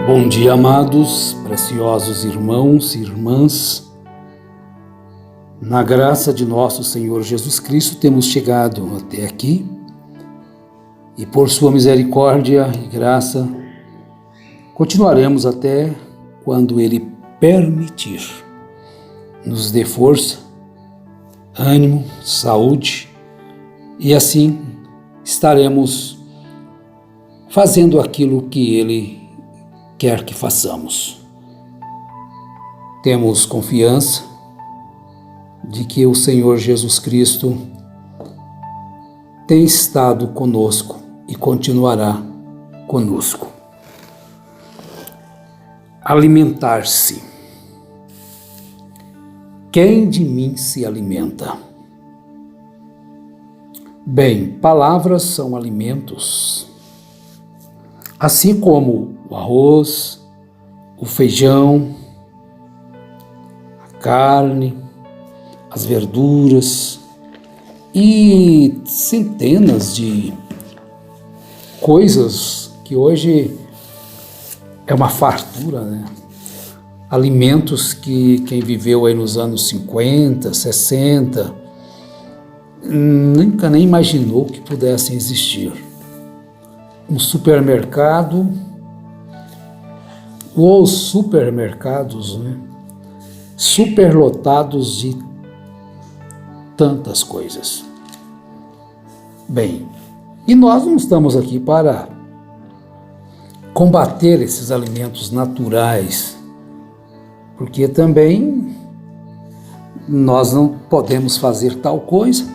Bom dia, amados, preciosos irmãos e irmãs. Na graça de nosso Senhor Jesus Cristo, temos chegado até aqui e por sua misericórdia e graça, continuaremos até quando Ele permitir. Nos dê força, ânimo, saúde e assim estaremos fazendo aquilo que Ele quer que façamos. Temos confiança de que o Senhor Jesus Cristo tem estado conosco e continuará conosco. Alimentar-se. Quem de mim se alimenta? Bem, palavras são alimentos, assim como o arroz, o feijão, a carne, as verduras e centenas de coisas que hoje é uma fartura, né? Alimentos que quem viveu aí nos anos 50, 60, nunca nem imaginou que pudessem existir. Um supermercado, ou supermercados, né? Superlotados de tantas coisas. Bem, e nós não estamos aqui para combater esses alimentos naturais, porque também nós não podemos fazer tal coisa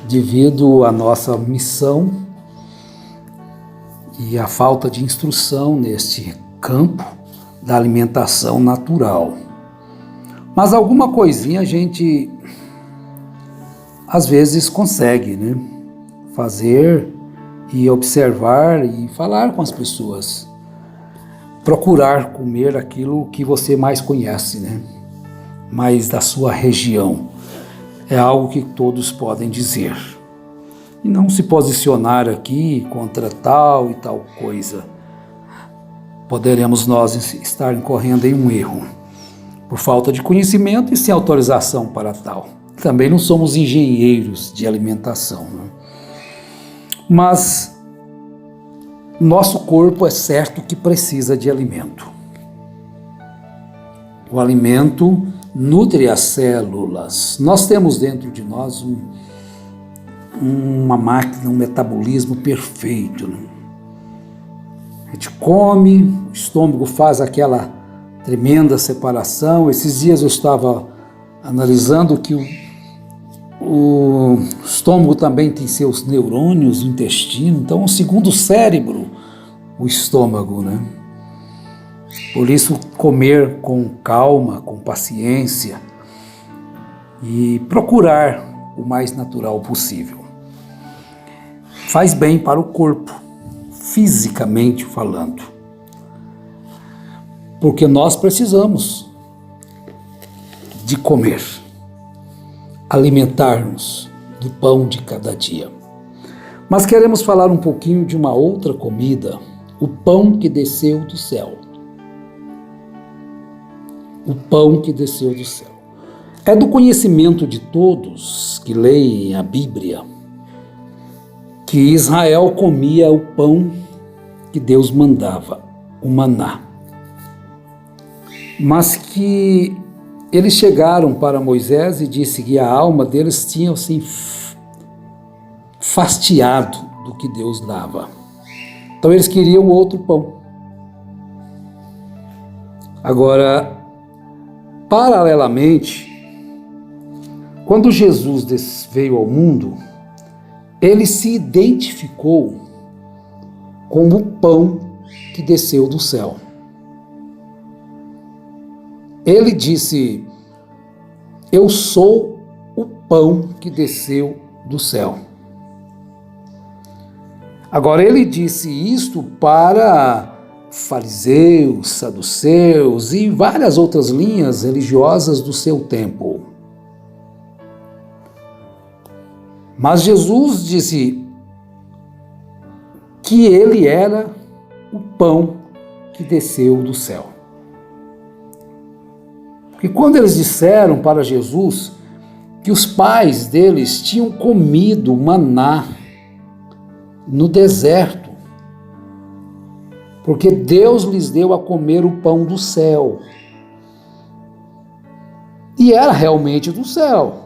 devido à nossa missão e à falta de instrução neste campo da alimentação natural. Mas alguma coisinha a gente às vezes consegue, né? Fazer e observar e falar com as pessoas. Procurar comer aquilo que você mais conhece, né? Mais da sua região. É algo que todos podem dizer. E não se posicionar aqui contra tal e tal coisa. Poderemos nós estar incorrendo em um erro, por falta de conhecimento e sem autorização para tal. Também não somos engenheiros de alimentação, né? Mas nosso corpo é certo que precisa de alimento. O alimento nutre as células. Nós temos dentro de nós uma máquina, um metabolismo perfeito, né? A gente come, o estômago faz aquela tremenda separação. Esses dias eu estava analisando que o estômago também tem seus neurônios, o intestino, então é um segundo cérebro, o estômago, né? Por isso, comer com calma, com paciência e procurar o mais natural possível. Faz bem para o corpo, fisicamente falando, porque nós precisamos de comer, alimentar-nos do pão de cada dia. Mas queremos falar um pouquinho de uma outra comida, o pão que desceu do céu. O pão que desceu do céu. É do conhecimento de todos que leem a Bíblia que Israel comia o pão que Deus mandava, o maná. Mas que eles chegaram para Moisés e disse que a alma deles tinha assim fastiado do que Deus dava. Então eles queriam outro pão. Agora, paralelamente, quando Jesus veio ao mundo, ele se identificou como o pão que desceu do céu. Ele disse: eu sou o pão que desceu do céu. Agora, ele disse isto para fariseus, saduceus e várias outras linhas religiosas do seu tempo. Mas Jesus disse que ele era o pão que desceu do céu. Porque quando eles disseram para Jesus que os pais deles tinham comido maná no deserto, porque Deus lhes deu a comer o pão do céu. E era realmente do céu.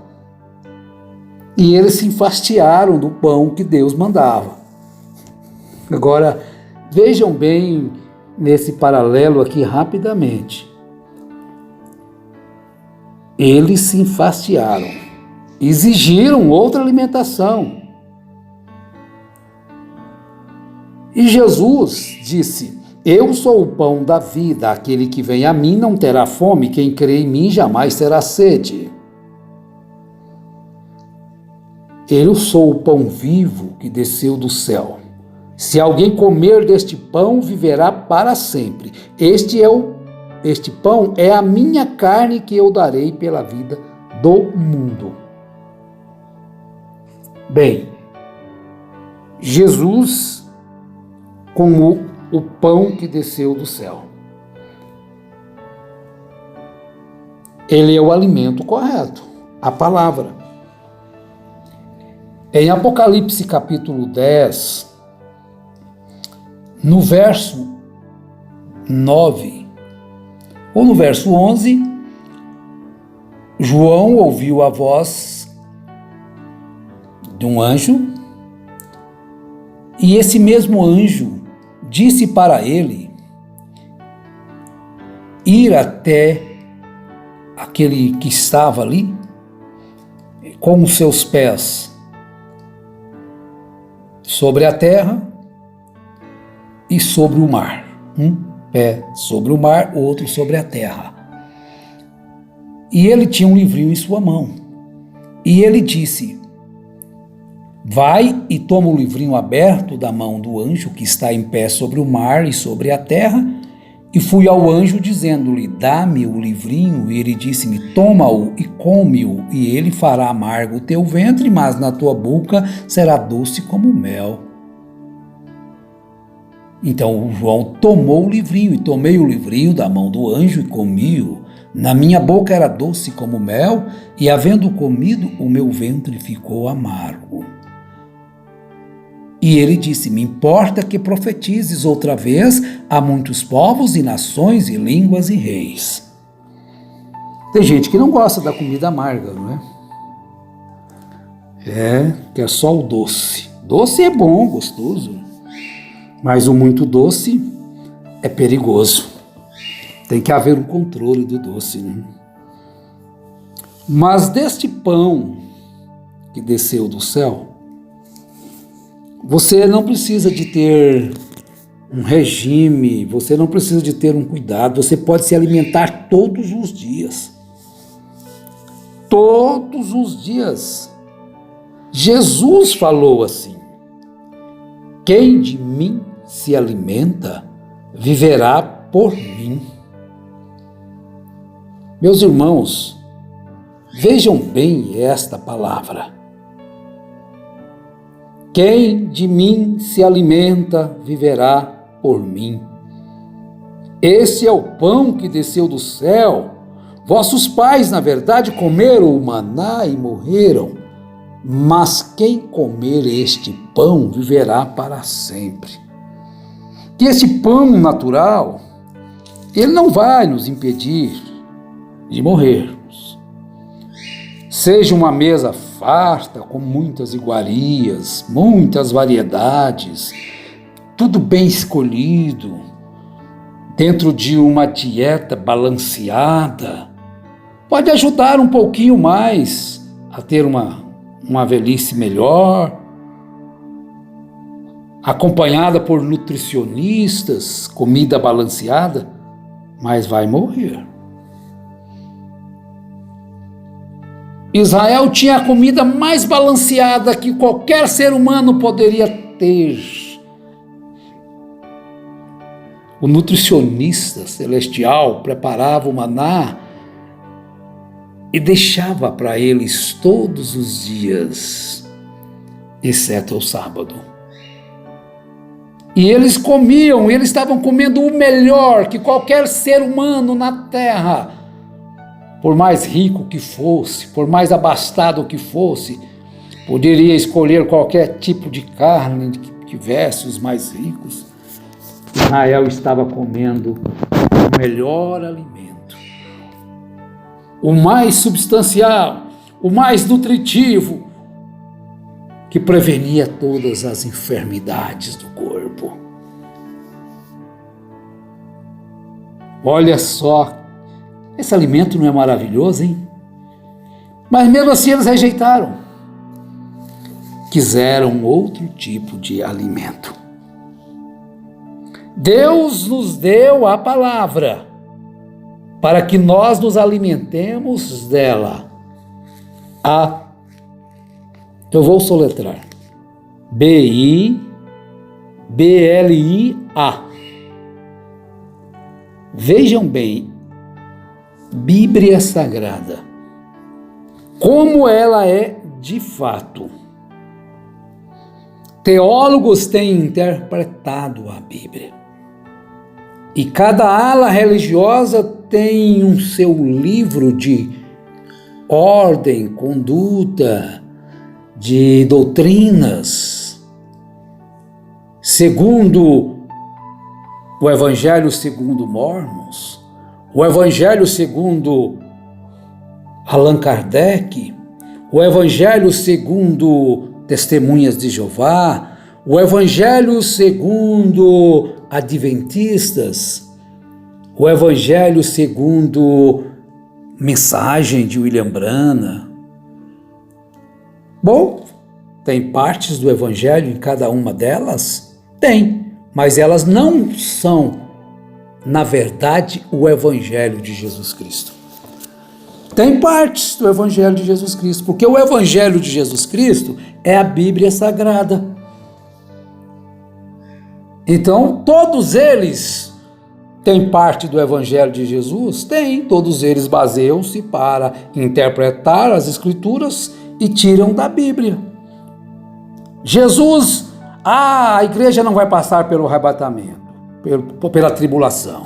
E eles se enfastiaram do pão que Deus mandava. Agora, vejam bem nesse paralelo aqui rapidamente. Eles se enfastiaram, exigiram outra alimentação. E Jesus disse: eu sou o pão da vida, aquele que vem a mim não terá fome, quem crê em mim jamais terá sede. Eu sou o pão vivo que desceu do céu. Se alguém comer deste pão, viverá para sempre. Este pão é a minha carne que eu darei pela vida do mundo. Bem, Jesus como o pão que desceu do céu. Ele é o alimento correto, a palavra. Em Apocalipse capítulo 10, no verso 9, ou no verso 11, João ouviu a voz de um anjo, e esse mesmo anjo disse para ele ir até aquele que estava ali, com os seus pés sobre a terra e sobre o mar. Um pé sobre o mar, outro sobre a terra. E ele tinha um livrinho em sua mão. E ele disse: vai e toma o livrinho aberto da mão do anjo que está em pé sobre o mar e sobre a terra. E fui ao anjo dizendo-lhe: dá-me o livrinho. E ele disse-me: toma-o e come-o, e ele fará amargo o teu ventre, mas na tua boca será doce como mel. Então João tomou o livrinho, e tomei o livrinho da mão do anjo e comi-o. Na minha boca era doce como mel, e havendo comido, o meu ventre ficou amargo. E ele disse: me importa que profetizes outra vez a muitos povos e nações e línguas e reis. Tem gente que não gosta da comida amarga, não é? Que é só o doce. Doce é bom, gostoso, mas o muito doce é perigoso. Tem que haver um controle do doce, né? Mas deste pão que desceu do céu, você não precisa de ter um regime, você não precisa de ter um cuidado, você pode se alimentar todos os dias. Todos os dias. Jesus falou assim: quem de mim se alimenta, viverá por mim. Meus irmãos, vejam bem esta palavra. Quem de mim se alimenta, viverá por mim. Esse é o pão que desceu do céu. Vossos pais, na verdade, comeram o maná e morreram. Mas quem comer este pão viverá para sempre. Que esse pão natural, ele não vai nos impedir de morrermos. Seja uma mesa farta, com muitas iguarias, muitas variedades, tudo bem escolhido, dentro de uma dieta balanceada, pode ajudar um pouquinho mais a ter uma velhice melhor, acompanhada por nutricionistas, comida balanceada, mas vai morrer. Israel tinha a comida mais balanceada que qualquer ser humano poderia ter. O nutricionista celestial preparava o maná e deixava para eles todos os dias, exceto o sábado. E eles comiam, eles estavam comendo o melhor que qualquer ser humano na terra, por mais rico que fosse, por mais abastado que fosse, poderia escolher qualquer tipo de carne que tivesse os mais ricos. Israel estava comendo o melhor alimento, o mais substancial, o mais nutritivo, que prevenia todas as enfermidades do corpo. Olha só, esse alimento não é maravilhoso, hein? Mas mesmo assim eles rejeitaram. Quiseram outro tipo de alimento. Deus nos deu a palavra para que nós nos alimentemos dela. Eu vou soletrar. B-I-B-L-I-A. Vejam bem, Bíblia Sagrada, como ela é de fato. Teólogos têm interpretado a Bíblia. E cada ala religiosa tem um seu livro de ordem, conduta, de doutrinas. Segundo o Evangelho segundo Mormons, o Evangelho segundo Allan Kardec, o Evangelho segundo Testemunhas de Jeová, o Evangelho segundo Adventistas, o Evangelho segundo Mensagem de William Branham. Bom, tem partes do Evangelho em cada uma delas? Tem, mas elas não são, na verdade, o Evangelho de Jesus Cristo. Tem partes do Evangelho de Jesus Cristo, porque o Evangelho de Jesus Cristo é a Bíblia Sagrada. Então, todos eles têm parte do Evangelho de Jesus? Tem, todos eles baseiam-se para interpretar as Escrituras e tiram da Bíblia. Jesus, a igreja não vai passar pelo arrebatamento, pela tribulação.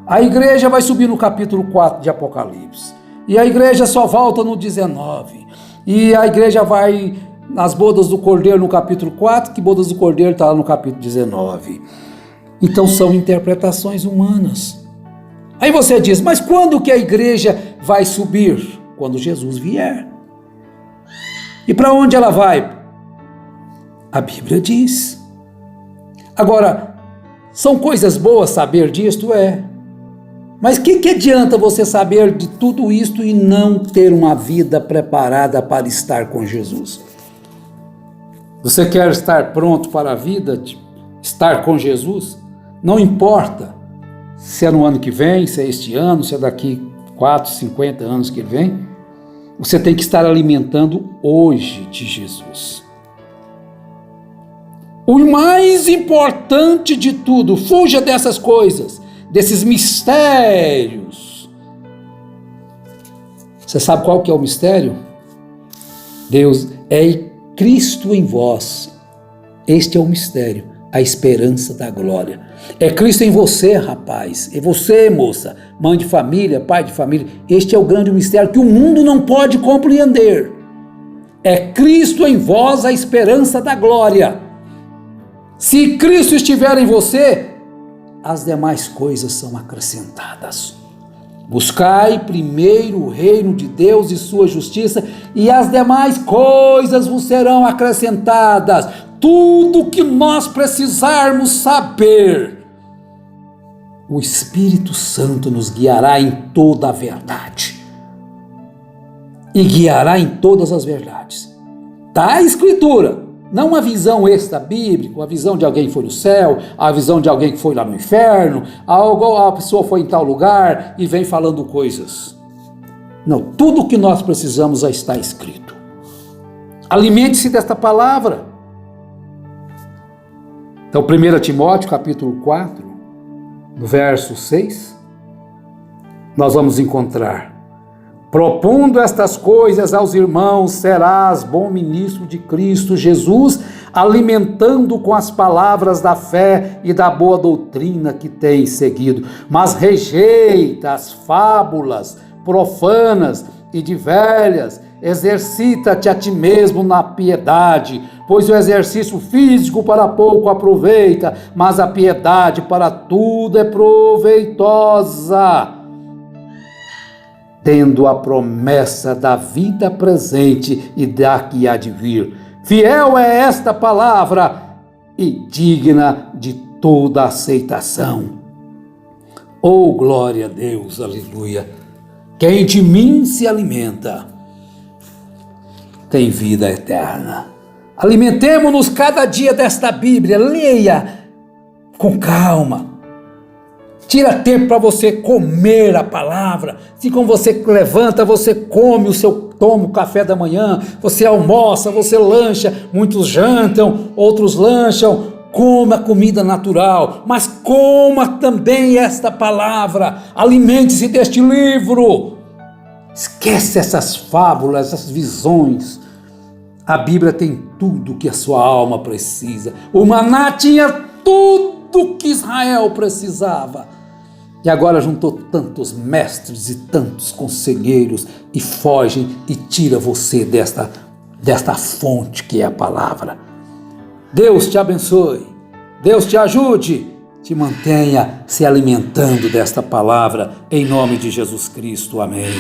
A igreja vai subir no capítulo 4 de Apocalipse. E a igreja só volta no 19. E a igreja vai nas bodas do Cordeiro no capítulo 4, que bodas do Cordeiro está lá no capítulo 19. Então são interpretações humanas. Aí você diz, mas quando que a igreja vai subir? Quando Jesus vier. E para onde ela vai? A Bíblia diz. Agora, são coisas boas saber disto? É. Mas o que adianta você saber de tudo isto e não ter uma vida preparada para estar com Jesus? Você quer estar pronto para a vida, estar com Jesus? Não importa se é no ano que vem, se é este ano, se é daqui 4, 50 anos que ele vem. Você tem que estar alimentando hoje de Jesus. O mais importante de tudo, fuja dessas coisas, desses mistérios. Você sabe qual que é o mistério? Deus é Cristo em vós. Este é o mistério, a esperança da glória. É Cristo em você, rapaz, é você, moça, mãe de família, pai de família. Este é o grande mistério que o mundo não pode compreender. É Cristo em vós, a esperança da glória. Se Cristo estiver em você, as demais coisas são acrescentadas. Buscai primeiro o reino de Deus e sua justiça, e as demais coisas vos serão acrescentadas. Tudo que nós precisarmos saber, o Espírito Santo nos guiará em toda a verdade. E guiará em todas as verdades. Está a Escritura. Não uma visão extra-bíblica, a visão de alguém que foi no céu, a visão de alguém que foi lá no inferno, a pessoa foi em tal lugar e vem falando coisas. Não, tudo o que nós precisamos já está escrito. Alimente-se desta palavra. Então, 1 Timóteo, capítulo 4, no verso 6, nós vamos encontrar: propondo estas coisas aos irmãos, serás bom ministro de Cristo Jesus, alimentando com as palavras da fé e da boa doutrina que tem seguido, mas rejeita as fábulas profanas e de velhas. Exercita-te a ti mesmo na piedade, pois o exercício físico para pouco aproveita, mas a piedade para tudo é proveitosa, tendo a promessa da vida presente e da que há de vir. Fiel é esta palavra e digna de toda aceitação. Oh, glória a Deus, aleluia! Quem de mim se alimenta tem vida eterna. Alimentemo-nos cada dia desta Bíblia, leia com calma. Tira tempo para você comer a palavra. Se como você levanta, você come toma o café da manhã, você almoça, você lancha, muitos jantam, outros lancham. Coma a comida natural, mas coma também esta palavra. Alimente-se deste livro. Esquece essas fábulas, essas visões. A Bíblia tem tudo que a sua alma precisa. O maná tinha tudo que Israel precisava. E agora juntou tantos mestres e tantos conselheiros e fogem e tira você desta fonte que é a palavra. Deus te abençoe, Deus te ajude, te mantenha se alimentando desta palavra, em nome de Jesus Cristo, amém.